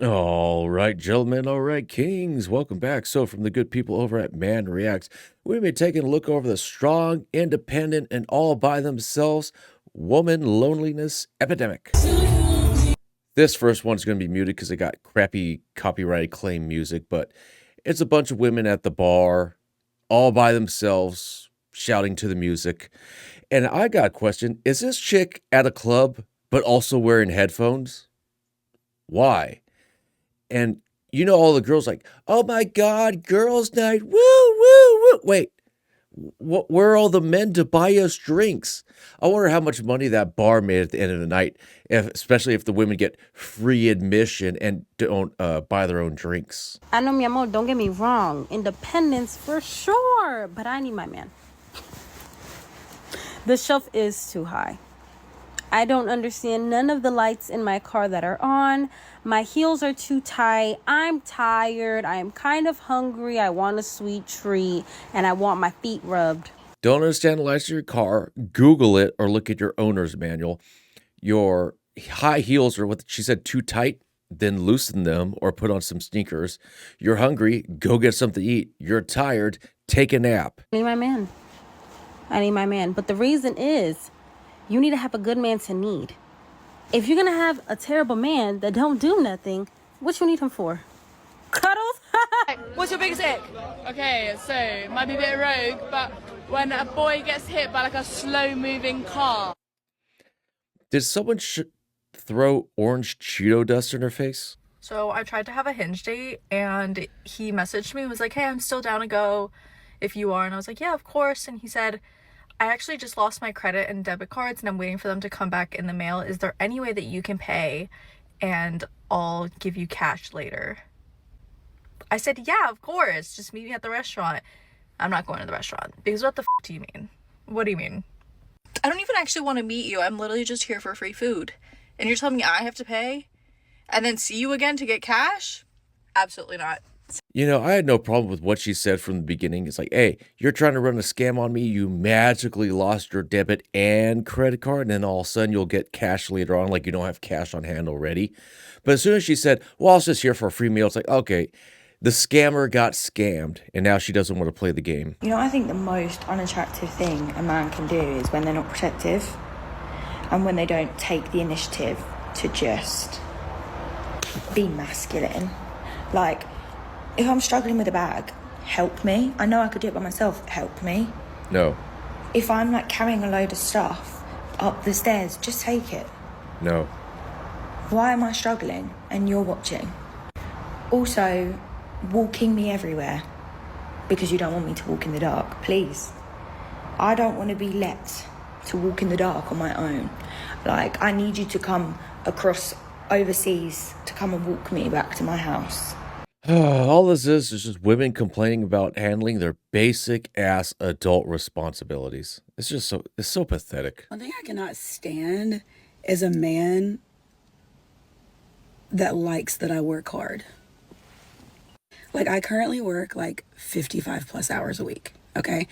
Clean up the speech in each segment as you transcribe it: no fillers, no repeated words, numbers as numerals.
All right, gentlemen. All right, kings. Welcome back. So, from the good people over at Man Reacts, we've been taking a look over the strong, independent, and all by themselves woman loneliness epidemic. This first one's going to be muted because it got crappy copyrighted claim music, but it's a bunch of women at the bar, all by themselves, shouting to the music. And I got a question. Is this chick at a club, but also wearing headphones? Why? And you know, all the girls like, oh my God, girls' night, woo, woo, woo. Wait, where are all the men to buy us drinks? I wonder how much money that bar made at the end of the night, especially if the women get free admission and don't buy their own drinks. I know, mi amor, don't get me wrong. Independence for sure, but I need my man. The shelf is too high. I don't understand none of the lights in my car that are on. My heels are too tight. I'm tired. I am kind of hungry. I want a sweet treat and I want my feet rubbed. Don't understand the lights of your car? Google it or look at your owner's manual. Your high heels are what she said too tight. Then loosen them or put on some sneakers. You're hungry, go get something to eat. You're tired, take a nap. I need my man. I need my man. But the reason is you need to have a good man to need. If you're going to have a terrible man that don't do nothing, what you need him for? Cuddles? What's your biggest ick? Okay, so it might be a bit rogue, but when a boy gets hit by like a slow-moving car. Did someone throw orange Cheeto dust in her face? So I tried to have a Hinge date and he messaged me and was like, hey, I'm still down to go if you are. And I was like, yeah, of course. And he said, I actually just lost my credit and debit cards and I'm waiting for them to come back in the mail. Is there any way that you can pay and I'll give you cash later? I said, yeah, of course. Just meet me at the restaurant. I'm not going to the restaurant because what the do you mean? What do you mean? I don't even actually want to meet you. I'm literally just here for free food. And you're telling me I have to pay and then see you again to get cash? Absolutely not. You know, I had no problem with what she said from the beginning. It's like, hey, you're trying to run a scam on me. You magically lost your debit and credit card, and then all of a sudden you'll get cash later on, like you don't have cash on hand already. But as soon as she said, well, I was just here for a free meal, it's like, okay, the scammer got scammed, and now she doesn't want to play the game. You know, I think the most unattractive thing a man can do is when they're not protective and when they don't take the initiative to just be masculine. Like, if I'm struggling with a bag, help me. I know I could do it by myself, help me. No. If I'm like carrying a load of stuff up the stairs, just take it. No. Why am I struggling and you're watching? Also, walking me everywhere because you don't want me to walk in the dark, please. I don't want to be let to walk in the dark on my own. Like, I need you to come across overseas to come and walk me back to my house. All this is just women complaining about handling their basic ass adult responsibilities. It's so pathetic. One thing I cannot stand is a man that likes that I work hard. Like, I currently work like 55 plus hours a week, okay?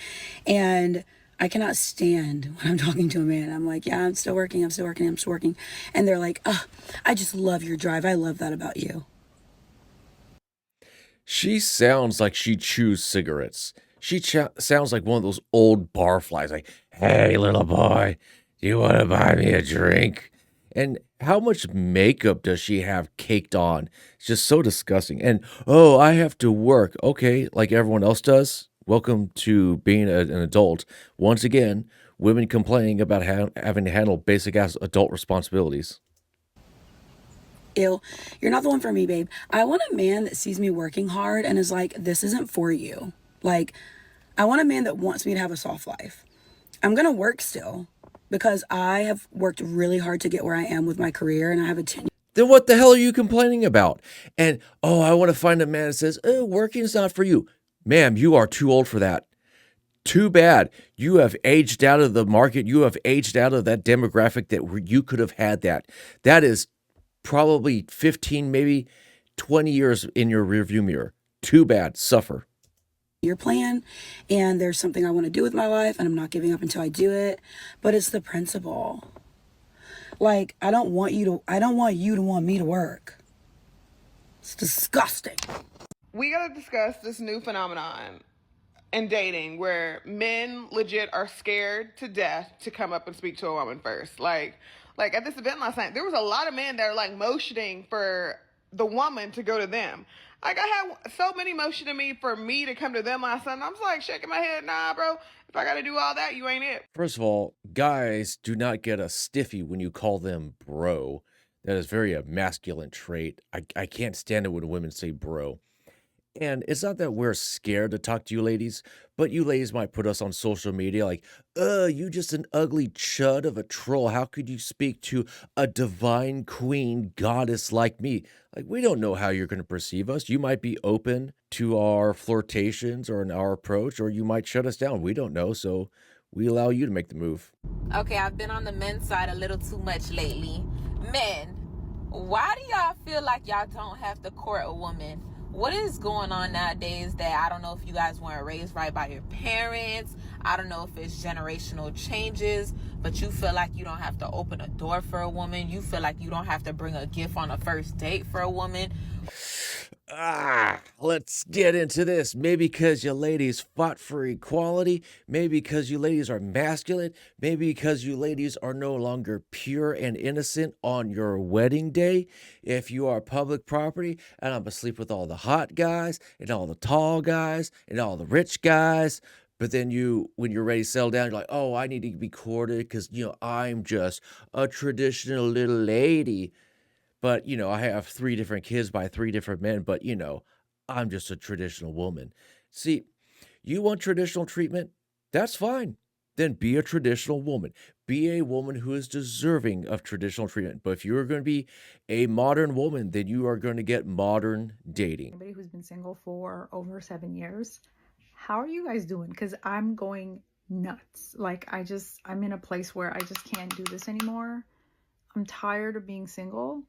And I cannot stand when I'm talking to a man. I'm like, yeah, I'm still working. And they're like, oh, I just love your drive. I love that about you. She sounds like she chews cigarettes. She sounds like one of those old barflies, like, hey, little boy, do you want to buy me a drink? And how much makeup does she have caked on? It's just so disgusting. And, oh, I have to work. Okay, like everyone else does. Welcome to being an adult. Once again, women complaining about having to handle basic-ass adult responsibilities. Ew, you're not the one for me, babe. I want a man that sees me working hard and is like, this isn't for you. Like, I want a man that wants me to have a soft life. I'm going to work still because I have worked really hard to get where I am with my career and I have a 10. Then what the hell are you complaining about? And, oh, I want to find a man that says, oh, working's not for you. Ma'am, you are too old for that. Too bad. You have aged out of the market. You have aged out of that demographic that you could have had that. That is probably 15, maybe 20 years in your rearview mirror. Too bad. Suffer. Your plan, and there's something I want to do with my life, and I'm not giving up until I do it. But it's the principle. Like, I don't want you to want me to work. It's disgusting. We gotta discuss this new phenomenon in dating where men legit are scared to death to come up and speak to a woman first. Like at this event last night, there was a lot of men that are like motioning for the woman to go to them. Like I had so many motioning me for me to come to them last night. And I was like shaking my head, nah, bro. If I gotta do all that, you ain't it. First of all, guys do not get a stiffy when you call them bro. That is very a masculine trait. I can't stand it when women say bro. And it's not that we're scared to talk to you ladies, but you ladies might put us on social media like, you just an ugly chud of a troll. How could you speak to a divine queen goddess like me? Like, we don't know how you're going to perceive us. You might be open to our flirtations or in our approach, or you might shut us down. We don't know. So we allow you to make the move. Okay, I've been on the men's side a little too much lately. Men, why do y'all feel like y'all don't have to court a woman? What is going on nowadays that I don't know if you guys weren't raised right by your parents. I don't know if it's generational changes, but you feel like you don't have to open a door for a woman. You feel like you don't have to bring a gift on a first date for a woman. Let's get into this. Maybe because you ladies fought for equality. Maybe because you ladies are masculine. Maybe because you ladies are no longer pure and innocent on your wedding day. If you are public property and I'm asleep with all the hot guys and all the tall guys and all the rich guys. But then when you're ready to settle down, you're like, oh, I need to be courted because, I'm just a traditional little lady. But, I have 3 different kids by 3 different men, but, I'm just a traditional woman. See, you want traditional treatment? That's fine. Then be a traditional woman. Be a woman who is deserving of traditional treatment. But if you're going to be a modern woman, then you are going to get modern dating. Anybody who's been single for over 7 years, how are you guys doing? Because I'm going nuts. Like, I'm in a place where I just can't do this anymore. I'm tired of being single.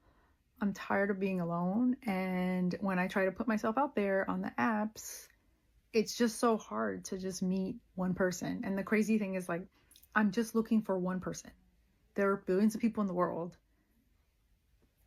I'm tired of being alone. And when I try to put myself out there on the apps, it's just so hard to just meet one person. And the crazy thing is, like, I'm just looking for one person. There are billions of people in the world.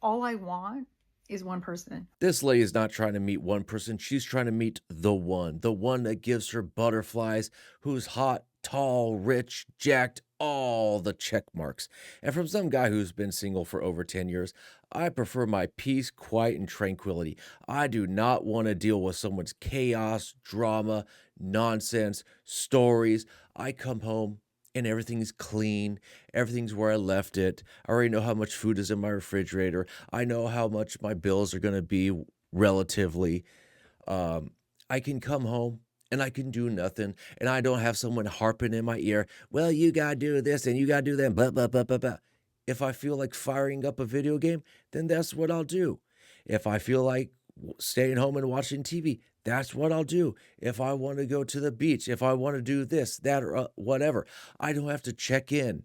All I want is one person. This lady is not trying to meet one person. She's trying to meet the one that gives her butterflies, who's hot, tall, rich, jacked, all the check marks. And from some guy who's been single for over 10 years, I prefer my peace, quiet, and tranquility. I do not want to deal with someone's chaos, drama, nonsense, stories. I come home and everything's clean. Everything's where I left it. I already know how much food is in my refrigerator. I know how much my bills are going to be relatively. I can come home and I can do nothing. And I don't have someone harping in my ear. Well, you got to do this and you got to do that. Blah, blah, blah, blah, blah. If I feel like firing up a video game, then that's what I'll do. If I feel like staying home and watching TV, that's what I'll do. If I want to go to the beach, if I want to do this, that, or whatever, I don't have to check in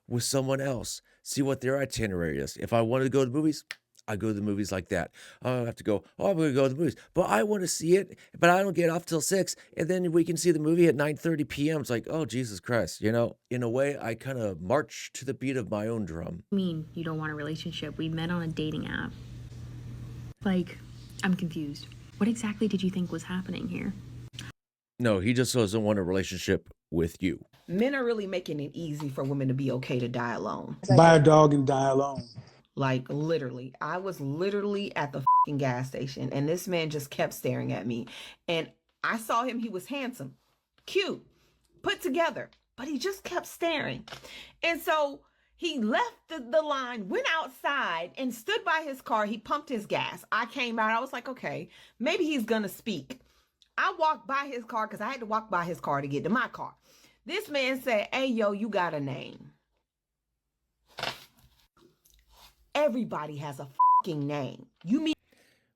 with someone else, see what their itinerary is. If I want to go to the movies, I go to the movies like that. I don't have to go, oh, I'm going to go to the movies. But I want to see it, but I don't get off till 6. And then we can see the movie at 9:30 p.m. It's like, oh, Jesus Christ. In a way, I kind of march to the beat of my own drum. I mean, you don't want a relationship. We met on a dating app. Like, I'm confused. What exactly did you think was happening here? No, he just doesn't want a relationship with you. Men are really making it easy for women to be okay to die alone. Buy a dog and die alone. Like, literally. I was literally at the fucking gas station and this man just kept staring at me. And I saw him. He was handsome, cute, put together, but he just kept staring. And so he left the line, went outside and stood by his car. He pumped his gas. I came out. I was like, okay, maybe he's going to speak. I walked by his car because I had to walk by his car to get to my car. This man said, hey, yo, you got a name. Everybody has a fucking name. You mean?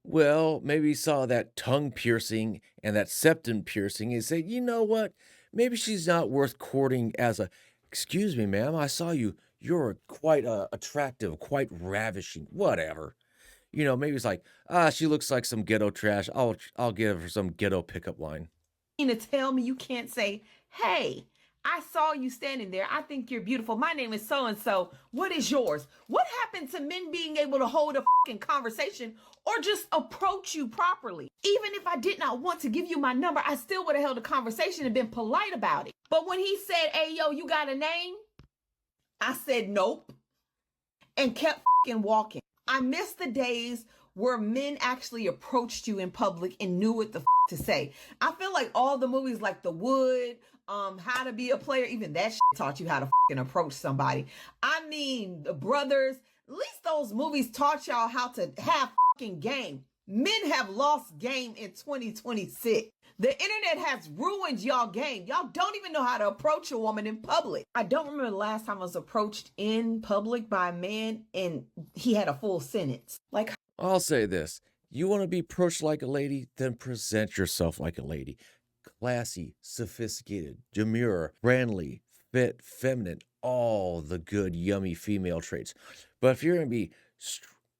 Well, maybe he saw that tongue piercing and that septum piercing and said, you know what? Maybe she's not worth courting as excuse me, ma'am, I saw you. You're quite attractive, quite ravishing, whatever. Maybe it's like, she looks like some ghetto trash. I'll give her some ghetto pickup line. You mean to tell me you can't say, hey, I saw you standing there. I think you're beautiful. My name is so and so. What is yours? What happened to men being able to hold a fucking conversation or just approach you properly? Even if I did not want to give you my number, I still would have held a conversation and been polite about it. But when he said, "Hey, yo, you got a name?" I said, "Nope," and kept fucking walking. I miss the days where men actually approached you in public and knew what the to say. I feel like all the movies like The Wood, How to Be a Player, even that shit taught you how to fucking approach somebody. I mean, The Brothers, at least those movies taught y'all how to have fucking game. Men have lost game in 2026. The internet has ruined y'all game. Y'all don't even know how to approach a woman in public. I don't remember the last time I was approached in public by a man and he had a full sentence. Like, I'll say this. You want to be approached like a lady, then present yourself like a lady. Classy, sophisticated, demure, friendly, fit, feminine, all the good, yummy female traits. But if you're going to be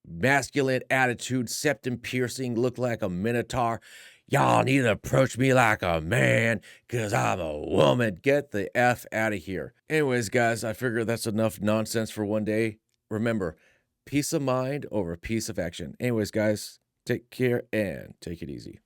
masculine attitude, septum piercing, look like a minotaur, y'all need to approach me like a man because I'm a woman. Get the F out of here. Anyways, guys, I figure that's enough nonsense for one day. Remember, peace of mind over peace of action. Anyways, guys, take care and take it easy.